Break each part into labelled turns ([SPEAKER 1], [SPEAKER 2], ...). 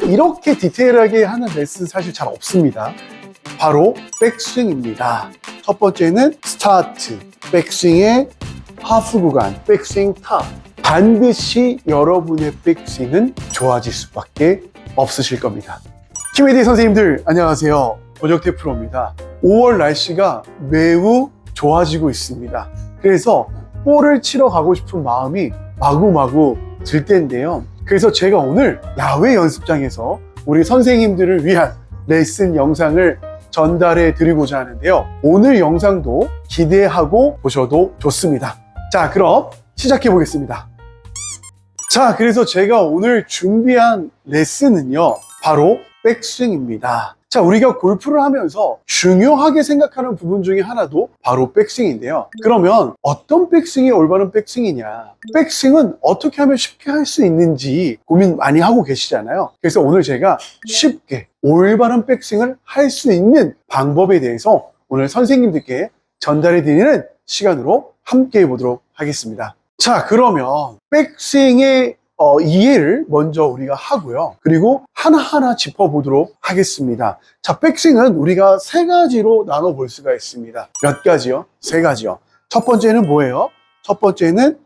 [SPEAKER 1] 이렇게 디테일하게 하는 레슨 사실 잘 없습니다. 바로 백스윙입니다. 첫 번째는 스타트, 백스윙의 하프 구간, 백스윙 탑. 반드시 여러분의 백스윙은 좋아질 수밖에 없으실 겁니다. 키메디 선생님들 안녕하세요. 조정태 프로입니다. 5월 날씨가 매우 좋아지고 있습니다. 그래서 볼을 치러 가고 싶은 마음이 마구마구 들 텐데요. 그래서 제가 오늘 야외 연습장에서 우리 선생님들을 위한 레슨 영상을 전달해 드리고자 하는데요. 오늘 영상도 기대하고 보셔도 좋습니다. 자, 그럼 시작해 보겠습니다. 자, 그래서 제가 오늘 준비한 레슨은요, 바로 백스윙입니다. 자, 우리가 골프를 하면서 중요하게 생각하는 부분 중에 하나도 바로 백스윙인데요. 그러면 어떤 백스윙이 올바른 백스윙이냐? 백스윙은 어떻게 하면 쉽게 할 수 있는지 고민 많이 하고 계시잖아요. 그래서 오늘 제가 쉽게 올바른 백스윙을 할 수 있는 방법에 대해서 오늘 선생님들께 전달해 드리는 시간으로 함께 해보도록 하겠습니다. 자, 그러면 백스윙의 이해를 먼저 우리가 하고요. 그리고 하나하나 짚어보도록 하겠습니다. 자, 백스윙은 우리가 세 가지로 나눠볼 수가 있습니다. 몇 가지요? 세 가지요. 첫 번째는 뭐예요? 첫 번째는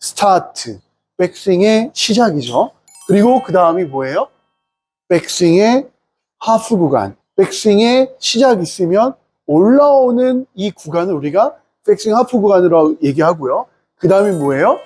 [SPEAKER 1] 스타트, 백스윙의 시작이죠. 그리고 그 다음이 뭐예요? 백스윙의 하프 구간, 백스윙의 시작이 있으면 올라오는 이 구간을 우리가 백스윙 하프 구간으로 얘기하고요. 그 다음이 뭐예요?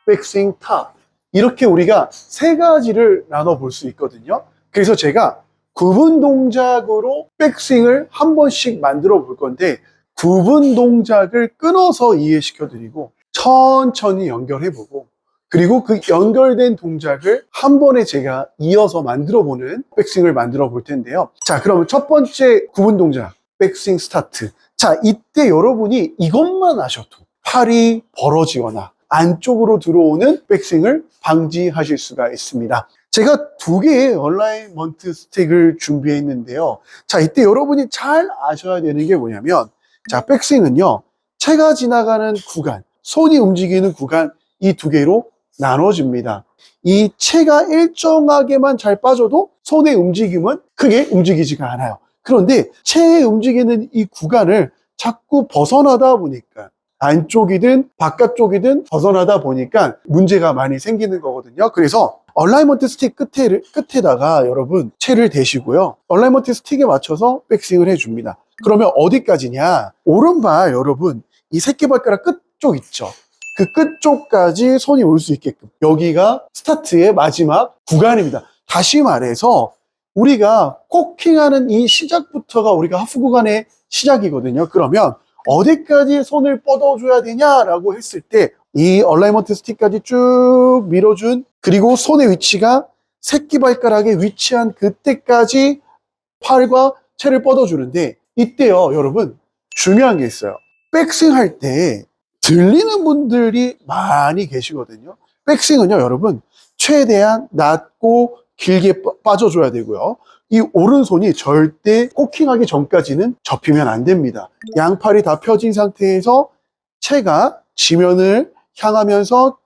[SPEAKER 1] 백스윙 탑. 이렇게 우리가 세 가지를 나눠볼 수 있거든요. 그래서 제가 구분 동작으로 백스윙을 한 번씩 만들어 볼 건데, 구분 동작을 끊어서 이해시켜 드리고 천천히 연결해 보고, 그리고 그 연결된 동작을 한 번에 제가 이어서 만들어 보는 백스윙을 만들어 볼 텐데요. 자, 그러면 첫 번째 구분 동작, 백스윙 스타트. 자, 이때 여러분이 이것만 아셔도 팔이 벌어지거나 안쪽으로 들어오는 백스윙을 방지하실 수가 있습니다. 제가 두 개의 얼라이먼트 스틱을 준비했는데요. 자, 이때 여러분이 잘 아셔야 되는 게 뭐냐면, 자, 백스윙은요, 채가 지나가는 구간, 손이 움직이는 구간, 이 두 개로 나눠집니다. 이 채가 일정하게만 잘 빠져도 손의 움직임은 크게 움직이지가 않아요. 그런데 채의 움직이는 이 구간을 자꾸 벗어나다 보니까, 안쪽이든 바깥쪽이든 벗어나다 보니까 문제가 많이 생기는 거거든요. 그래서 얼라이먼트 스틱 끝에다가 여러분 채를 대시고요. 얼라이먼트 스틱에 맞춰서 백스윙을 해줍니다. 그러면 어디까지냐? 오른발 여러분 이 새끼발가락 끝쪽 있죠? 그 끝쪽까지 손이 올 수 있게끔, 여기가 스타트의 마지막 구간입니다. 다시 말해서 우리가 코킹하는 이 시작부터가 우리가 하프 구간의 시작이거든요. 그러면 어디까지 손을 뻗어줘야 되냐라고 했을 때, 이 얼라이먼트 스틱까지 쭉 밀어준, 그리고 손의 위치가 새끼발가락에 위치한 그때까지 팔과 채를 뻗어주는데, 이때요 여러분 중요한 게 있어요. 백스윙 할 때 들리는 분들이 많이 계시거든요. 백스윙은요 여러분 최대한 낮고 길게 빠져줘야 되고요. 이 오른손이 절대 코킹하기 전까지는 접히면 안 됩니다. 양팔이 다 펴진 상태에서 채가 지면을 향하면서,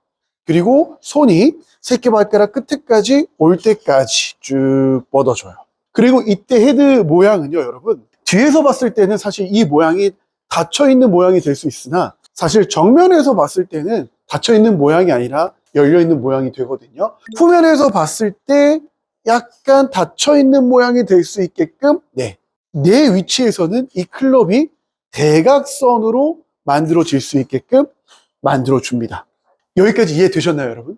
[SPEAKER 1] 그리고 손이 새끼발가락 끝에까지 올 때까지 쭉 뻗어줘요. 그리고 이때 헤드 모양은요 여러분 뒤에서 봤을 때는 사실 이 모양이 닫혀있는 모양이 될 수 있으나, 사실 정면에서 봤을 때는 닫혀있는 모양이 아니라 열려있는 모양이 되거든요. 후면에서 봤을 때 약간 닫혀있는 모양이 될 수 있게끔 내 위치에서는 이 클럽이 대각선으로 만들어질 수 있게끔 만들어줍니다. 여기까지 이해되셨나요 여러분?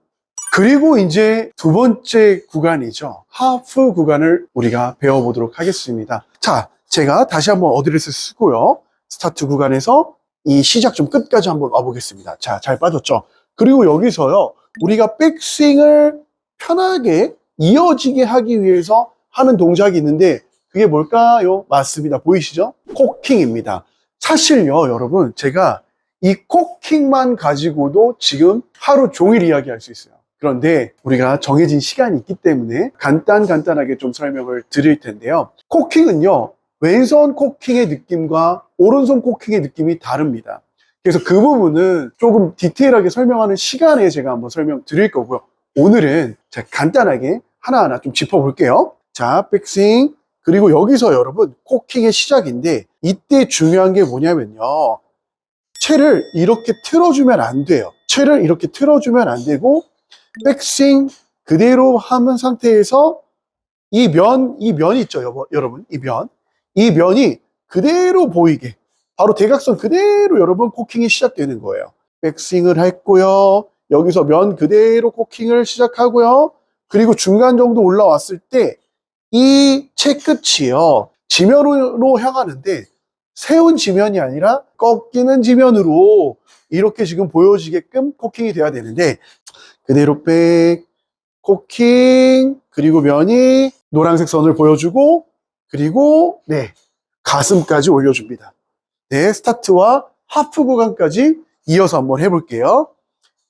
[SPEAKER 1] 그리고 이제 두 번째 구간이죠. 하프 구간을 우리가 배워보도록 하겠습니다. 자, 제가 다시 한번 어드레스 쓰고요. 스타트 구간에서 이 시작 좀 끝까지 한번 와보겠습니다. 자, 잘 빠졌죠? 그리고 여기서요 우리가 백스윙을 편하게 이어지게 하기 위해서 하는 동작이 있는데, 그게 뭘까요? 맞습니다. 보이시죠? 코킹입니다. 사실요 여러분 제가 이 코킹만 가지고도 지금 하루 종일 이야기할 수 있어요. 그런데 우리가 정해진 시간이 있기 때문에 간단하게 좀 설명을 드릴 텐데요. 코킹은요 왼손 코킹의 느낌과 오른손 코킹의 느낌이 다릅니다. 그래서 그 부분은 조금 디테일하게 설명하는 시간에 제가 한번 설명 드릴 거고요. 오늘은 제가 간단하게 하나하나 좀 짚어볼게요. 자, 백스윙. 그리고 여기서 여러분, 코킹의 시작인데, 이때 중요한 게 뭐냐면요. 채를 이렇게 틀어주면 안 돼요. 채를 이렇게 틀어주면 안 되고, 백스윙 그대로 하는 상태에서 이 면 있죠, 여러분. 이 면이 그대로 보이게. 바로 대각선 그대로 여러분 코킹이 시작되는 거예요. 백스윙을 했고요. 여기서 면 그대로 코킹을 시작하고요. 그리고 중간 정도 올라왔을 때 이 채 끝이요. 지면으로 향하는데 세운 지면이 아니라 꺾이는 지면으로 이렇게 지금 보여지게끔 코킹이 돼야 되는데 그대로 백, 코킹, 그리고 면이 노란색 선을 보여주고 그리고 네, 가슴까지 올려줍니다. 네, 스타트와 하프 구간까지 이어서 한번 해볼게요.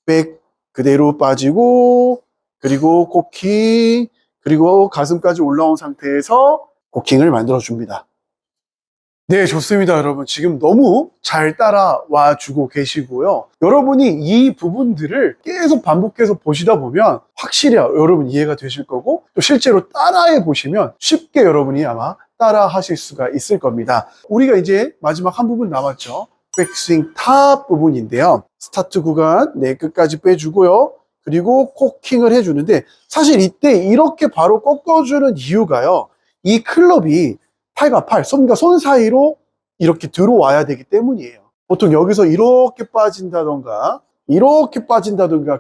[SPEAKER 1] 백 그대로 빠지고 그리고 코킹 그리고 가슴까지 올라온 상태에서 코킹을 만들어줍니다. 네, 좋습니다, 여러분. 지금 너무 잘 따라와 주고 계시고요. 여러분이 이 부분들을 계속 반복해서 보시다 보면 확실히 여러분 이해가 되실 거고 또 실제로 따라해 보시면 쉽게 여러분이 아마 따라 하실 수가 있을 겁니다. 우리가 이제 마지막 한 부분 남았죠. 백스윙 탑 부분인데요. 스타트 구간 네, 끝까지 빼주고요. 그리고 코킹을 해주는데 사실 이때 이렇게 바로 꺾어주는 이유가요. 이 클럽이 팔과 팔, 손과 손 사이로 이렇게 들어와야 되기 때문이에요. 보통 여기서 이렇게 빠진다던가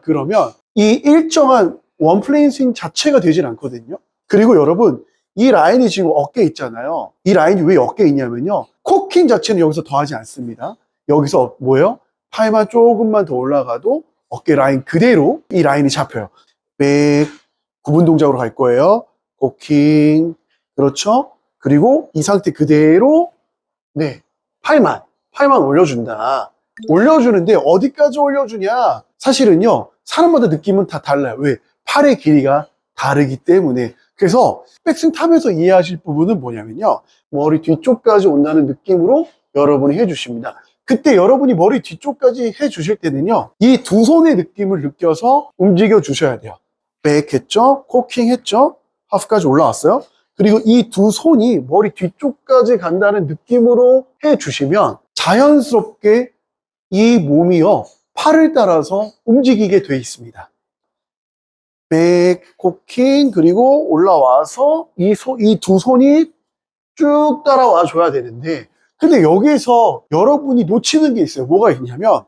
[SPEAKER 1] 그러면 이 일정한 원플레인 스윙 자체가 되진 않거든요. 그리고 여러분 이 라인이 지금 어깨에 있잖아요. 이 라인이 왜 어깨에 있냐면요. 코킹 자체는 여기서 더하지 않습니다. 여기서 뭐예요? 팔만 조금만 더 올라가도 어깨 라인 그대로 이 라인이 잡혀요. 백, 구분 동작으로 갈 거예요. 코킹, 그렇죠? 그리고 이 상태 그대로 네, 팔만 올려준다. 올려주는데 어디까지 올려주냐? 사실은요, 사람마다 느낌은 다 달라요. 왜? 팔의 길이가 다르기 때문에. 그래서 백스윙 탑에서 이해하실 부분은 뭐냐면요. 머리 뒤쪽까지 온다는 느낌으로 여러분이 해주십니다. 그때 여러분이 머리 뒤쪽까지 해주실 때는요. 이 두 손의 느낌을 느껴서 움직여 주셔야 돼요. 백 했죠? 코킹 했죠? 하프까지 올라왔어요. 그리고 이 두 손이 머리 뒤쪽까지 간다는 느낌으로 해주시면 자연스럽게 이 몸이요. 팔을 따라서 움직이게 돼 있습니다. 백, 코킹, 그리고 올라와서 이 두 손이 쭉 따라와 줘야 되는데 근데 여기서 여러분이 놓치는 게 있어요. 뭐가 있냐면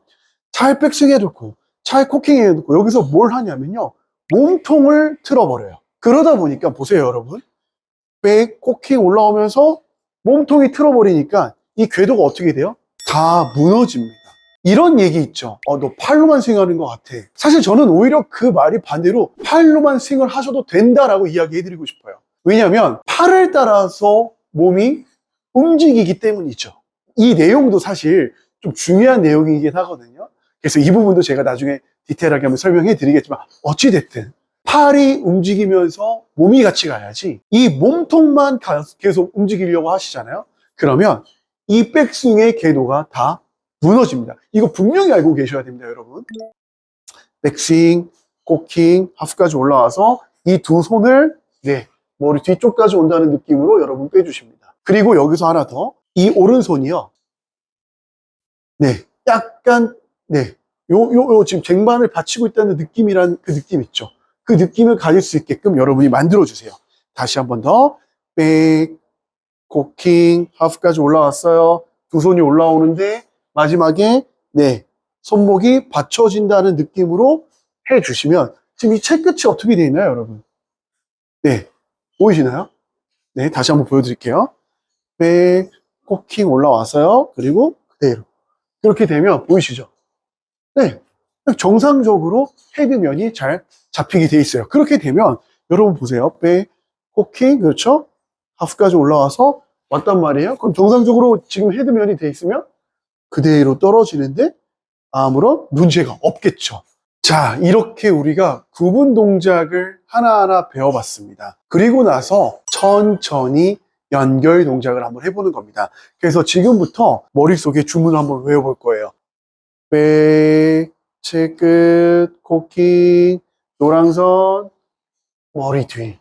[SPEAKER 1] 잘 백스윙 해놓고 잘 코킹 해놓고 여기서 뭘 하냐면요. 몸통을 틀어버려요. 그러다 보니까 보세요, 여러분. 백, 코킹 올라오면서 몸통이 틀어버리니까 이 궤도가 어떻게 돼요? 다 무너집니다. 이런 얘기 있죠. 너 팔로만 스윙하는 것 같아. 사실 저는 오히려 그 말이 반대로 팔로만 스윙을 하셔도 된다라고 이야기해드리고 싶어요. 왜냐하면 팔을 따라서 몸이 움직이기 때문이죠. 이 내용도 사실 좀 중요한 내용이긴 하거든요. 그래서 이 부분도 제가 나중에 디테일하게 한번 설명해 드리겠지만 어찌됐든 팔이 움직이면서 몸이 같이 가야지 이 몸통만 계속 움직이려고 하시잖아요. 그러면 이 백스윙의 궤도가 다 무너집니다. 이거 분명히 알고 계셔야 됩니다, 여러분. 백스윙, 코킹, 하프까지 올라와서 이 두 손을 네, 머리 뒤쪽까지 온다는 느낌으로 여러분 빼주십니다. 그리고 여기서 하나 더, 이 오른손이요. 네, 약간 네, 요 지금 쟁반을 받치고 있다는 느낌이란 그 느낌 있죠. 그 느낌을 가질 수 있게끔 여러분이 만들어주세요. 다시 한 번 더. 백, 코킹, 하프까지 올라왔어요. 두 손이 올라오는데 마지막에 네, 손목이 받쳐진다는 느낌으로 해주시면 지금 이 채 끝이 어떻게 되어 있나요, 여러분? 네, 보이시나요? 네, 다시 한번 보여드릴게요. 백, 코킹 올라왔어요. 그리고 그대로. 이렇게 되면 보이시죠? 네, 정상적으로 헤드면이 잘 잡히게 돼 있어요. 그렇게 되면 여러분 보세요. 백, 코킹, 그렇죠? 하프까지 올라와서 왔단 말이에요. 그럼 정상적으로 지금 헤드면이 돼 있으면 그대로 떨어지는데 아무런 문제가 없겠죠. 자, 이렇게 우리가 구분 동작을 하나하나 배워봤습니다. 그리고 나서 천천히 연결 동작을 한번 해보는 겁니다. 그래서 지금부터 머릿속에 주문을 한번 외워볼 거예요. 백, 채끝, 코킹, 노랑선, 머리 뒤.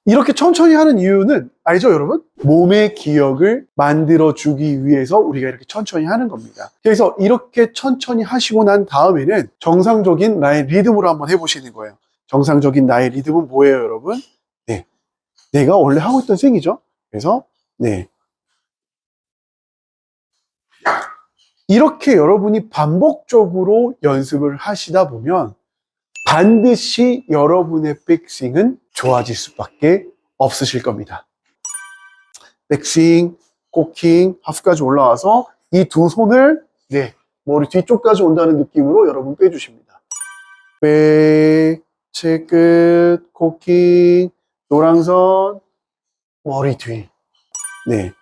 [SPEAKER 1] 이렇게 천천히 하는 이유는 알죠, 여러분? 몸의 기억을 만들어주기 위해서 우리가 이렇게 천천히 하는 겁니다. 그래서 이렇게 천천히 하시고 난 다음에는 정상적인 나의 리듬으로 한번 해보시는 거예요. 정상적인 나의 리듬은 뭐예요, 여러분? 네, 내가 원래 하고 있던 스윙이죠. 그래서 네, 이렇게 여러분이 반복적으로 연습을 하시다 보면 반드시 여러분의 백스윙은 좋아질 수밖에 없으실 겁니다. 백스윙, 코킹, 하프까지 올라와서 이 두 손을 네, 머리 뒤쪽까지 온다는 느낌으로 여러분 빼주십니다. 백, 채 끝, 코킹, 노랑선, 머리 뒤. 네.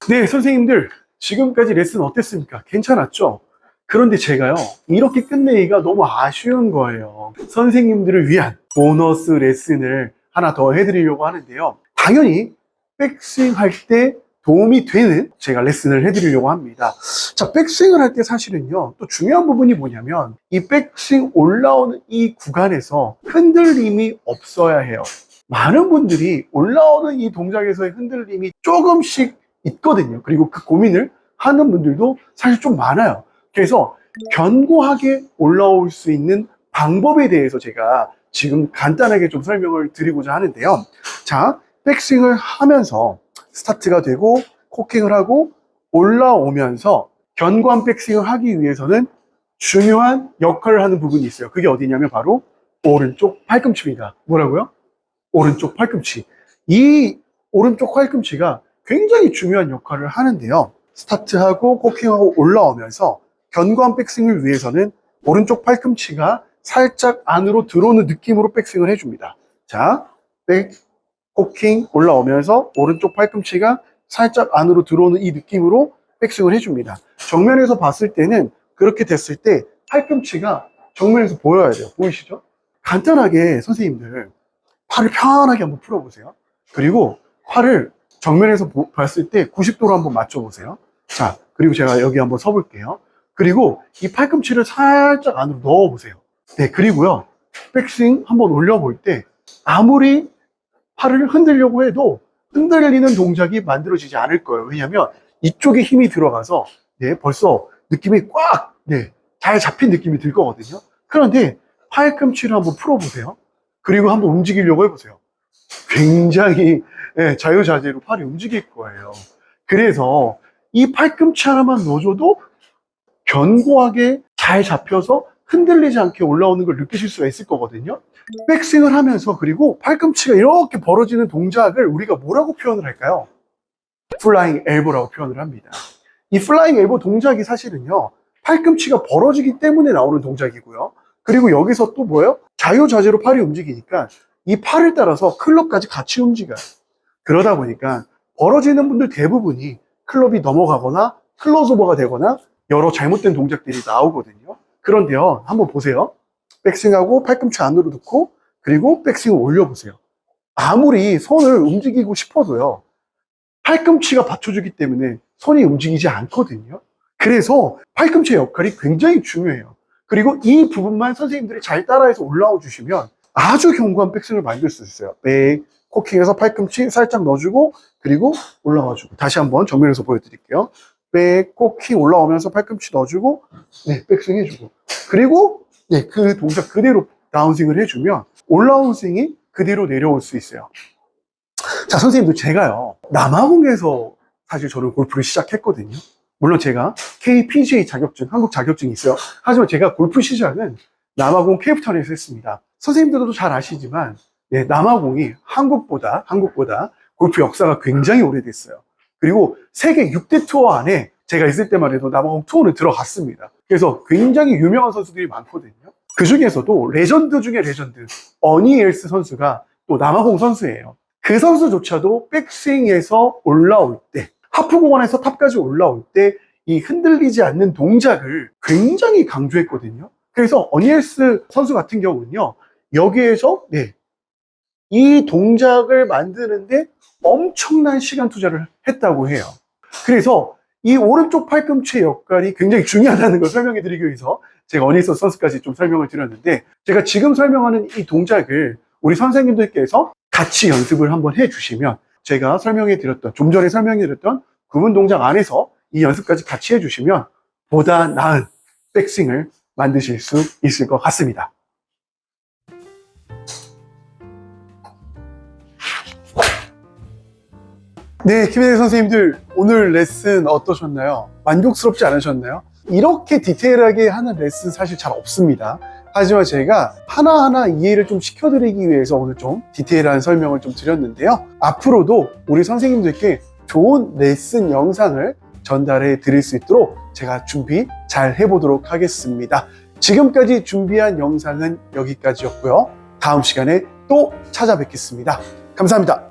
[SPEAKER 1] 네, 선생님들. 지금까지 레슨 어땠습니까? 괜찮았죠? 그런데 제가요, 이렇게 끝내기가 너무 아쉬운 거예요. 선생님들을 위한 보너스 레슨을 하나 더 해드리려고 하는데요. 당연히 백스윙 할 때 도움이 되는 제가 레슨을 해드리려고 합니다. 자, 백스윙을 할 때 사실은요, 또 중요한 부분이 뭐냐면 이 백스윙 올라오는 이 구간에서 흔들림이 없어야 해요. 많은 분들이 올라오는 이 동작에서의 흔들림이 조금씩 있거든요. 그리고 그 고민을 하는 분들도 사실 좀 많아요. 그래서 견고하게 올라올 수 있는 방법에 대해서 제가 지금 간단하게 좀 설명을 드리고자 하는데요. 자, 백스윙을 하면서 스타트가 되고 코킹을 하고 올라오면서 견고한 백스윙을 하기 위해서는 중요한 역할을 하는 부분이 있어요. 그게 어디냐면 바로 오른쪽 팔꿈치입니다. 뭐라고요? 오른쪽 팔꿈치. 이 오른쪽 팔꿈치가 굉장히 중요한 역할을 하는데요. 스타트하고 코킹하고 올라오면서 견고한 백스윙을 위해서는 오른쪽 팔꿈치가 살짝 안으로 들어오는 느낌으로 백스윙을 해줍니다. 자, 백, 코킹 올라오면서 오른쪽 팔꿈치가 살짝 안으로 들어오는 이 느낌으로 백스윙을 해줍니다. 정면에서 봤을 때는 그렇게 됐을 때 팔꿈치가 정면에서 보여야 돼요. 보이시죠? 간단하게 선생님들 팔을 편하게 한번 풀어보세요. 그리고 팔을 정면에서 봤을 때 90도로 한번 맞춰보세요. 자, 그리고 제가 여기 한번 서볼게요. 그리고 이 팔꿈치를 살짝 안으로 넣어보세요. 네, 그리고요, 백스윙 한번 올려볼 때 아무리 팔을 흔들려고 해도 흔들리는 동작이 만들어지지 않을 거예요. 왜냐하면 이쪽에 힘이 들어가서 네, 벌써 느낌이 꽉 네, 잘 잡힌 느낌이 들 거거든요. 그런데 팔꿈치를 한번 풀어보세요. 그리고 한번 움직이려고 해보세요. 굉장히 네, 자유자재로 팔이 움직일 거예요. 그래서 이 팔꿈치 하나만 넣어줘도 견고하게 잘 잡혀서 흔들리지 않게 올라오는 걸 느끼실 수가 있을 거거든요. 백스윙을 하면서 그리고 팔꿈치가 이렇게 벌어지는 동작을 우리가 뭐라고 표현을 할까요? 플라잉 엘보라고 표현을 합니다. 이 플라잉 엘보 동작이 사실은요, 팔꿈치가 벌어지기 때문에 나오는 동작이고요. 그리고 여기서 또 뭐예요? 자유자재로 팔이 움직이니까 이 팔을 따라서 클럽까지 같이 움직여요. 그러다 보니까 벌어지는 분들 대부분이 클럽이 넘어가거나 클로즈오버가 되거나 여러 잘못된 동작들이 나오거든요. 그런데요, 한번 보세요. 백스윙하고 팔꿈치 안으로 넣고 그리고 백스윙을 올려보세요. 아무리 손을 움직이고 싶어도요, 팔꿈치가 받쳐주기 때문에 손이 움직이지 않거든요. 그래서 팔꿈치의 역할이 굉장히 중요해요. 그리고 이 부분만 선생님들이 잘 따라해서 올라와 주시면 아주 견고한 백스윙을 만들 수 있어요. 백, 코킹해서 팔꿈치 살짝 넣어주고 그리고 올라와주고. 다시 한번 정면에서 보여드릴게요. 백, 코킹 올라오면서 팔꿈치 넣어주고 네, 백스윙 해주고 그리고 네, 그 동작 그대로 다운스윙을 해주면 올라온 스윙이 그대로 내려올 수 있어요. 자, 선생님도 제가요, 남아공에서 사실 저는 골프를 시작했거든요. 물론 제가 KPGA 자격증, 한국 자격증이 있어요. 하지만 제가 골프 시작은 남아공 케이프타운에서 했습니다. 선생님들도 잘 아시지만 네, 남아공이 한국보다 골프 역사가 굉장히 오래됐어요. 그리고 세계 6대 투어 안에 제가 있을 때만 해도 남아공 투어는 들어갔습니다. 그래서 굉장히 유명한 선수들이 많거든요. 그 중에서도 레전드 중에 레전드, 어니 엘스 선수가 또 남아공 선수예요. 그 선수조차도 백스윙에서 올라올 때, 하프 공원에서 탑까지 올라올 때 이 흔들리지 않는 동작을 굉장히 강조했거든요. 그래서 어니 엘스 선수 같은 경우는요, 여기에서 네, 이 동작을 만드는데 엄청난 시간 투자를 했다고 해요. 그래서 이 오른쪽 팔꿈치의 역할이 굉장히 중요하다는 걸 설명해 드리기 위해서 제가 어니서 선수까지 좀 설명을 드렸는데, 제가 지금 설명하는 이 동작을 우리 선생님들께서 같이 연습을 한번 해주시면 제가 좀 전에 설명해 드렸던 구분 동작 안에서 이 연습까지 같이 해주시면 보다 나은 백스윙을 만드실 수 있을 것 같습니다. 네, Q&A 선생님들 오늘 레슨 어떠셨나요? 만족스럽지 않으셨나요? 이렇게 디테일하게 하는 레슨 사실 잘 없습니다. 하지만 제가 하나하나 이해를 좀 시켜드리기 위해서 오늘 좀 디테일한 설명을 좀 드렸는데요. 앞으로도 우리 선생님들께 좋은 레슨 영상을 전달해 드릴 수 있도록 제가 준비 잘 해보도록 하겠습니다. 지금까지 준비한 영상은 여기까지였고요. 다음 시간에 또 찾아뵙겠습니다. 감사합니다.